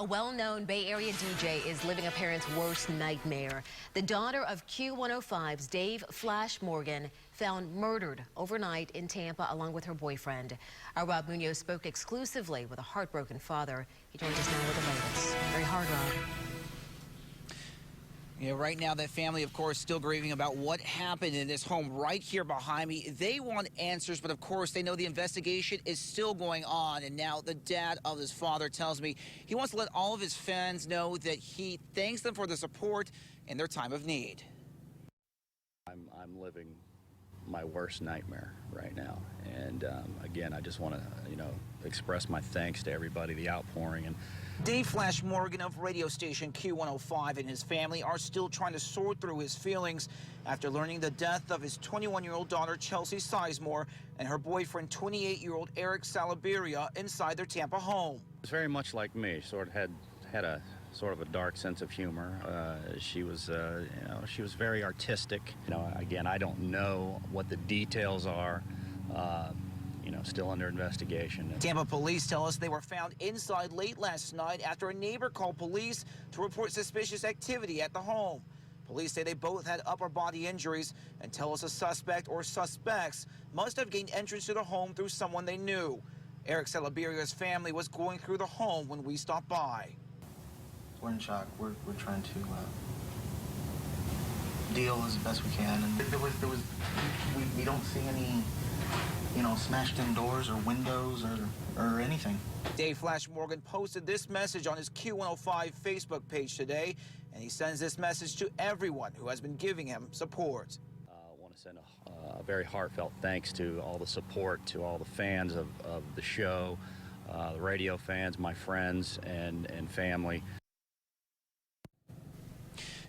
A well-known Bay Area DJ is living a parent's worst nightmare. The daughter of Q105's Dave Flash Morgan found murdered overnight in Tampa along with her boyfriend. Our Rob Munoz spoke exclusively with a heartbroken father. He joins us now with the latest. Very hard, Rob. Yeah, right now that family, of course, still grieving about what happened in this home right here behind me. They want answers, but of course they know the investigation is still going on. And now the dad of this father tells me he wants to let all of his fans know that he thanks them for the support in their time of need. I'm living my worst nightmare right now, and again, I just want to express my thanks to everybody, the outpouring. And Dave Flash Morgan of radio station Q105 and his family are still trying to sort through his feelings after learning the death of his 21-year-old daughter Chelsea Sizemore and her boyfriend 28-year-old Eric Salaberria inside their Tampa home. It's very much like me. Sort of had a sort of a dark sense of humor. She was she was very artistic. Again, I don't know what the details are. Still under investigation. Tampa Police tell us they were found inside late last night after a neighbor called police to report suspicious activity at the home. Police say they both had upper body injuries and tell us a suspect or suspects must have gained entrance to the home through someone they knew. Eric Salaberria's family was going through the home when we stopped by. We're in shock. We're trying to deal as best we can, and we don't see any smashed in doors or windows or anything. Dave Flash Morgan posted this message on his Q105 Facebook page today, and he sends this message to everyone who has been giving him support. I want to send a very heartfelt thanks to all the support, to all the fans of the show, the radio fans, my friends and family.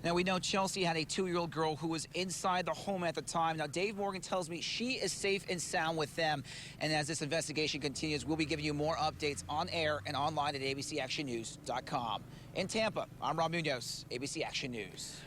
Now, we know Chelsea had a 2-year-old girl who was inside the home at the time. Now, Dave Morgan tells me she is safe and sound with them. And as this investigation continues, we'll be giving you more updates on air and online at abcactionnews.com. In Tampa, I'm Rob Munoz, ABC Action News.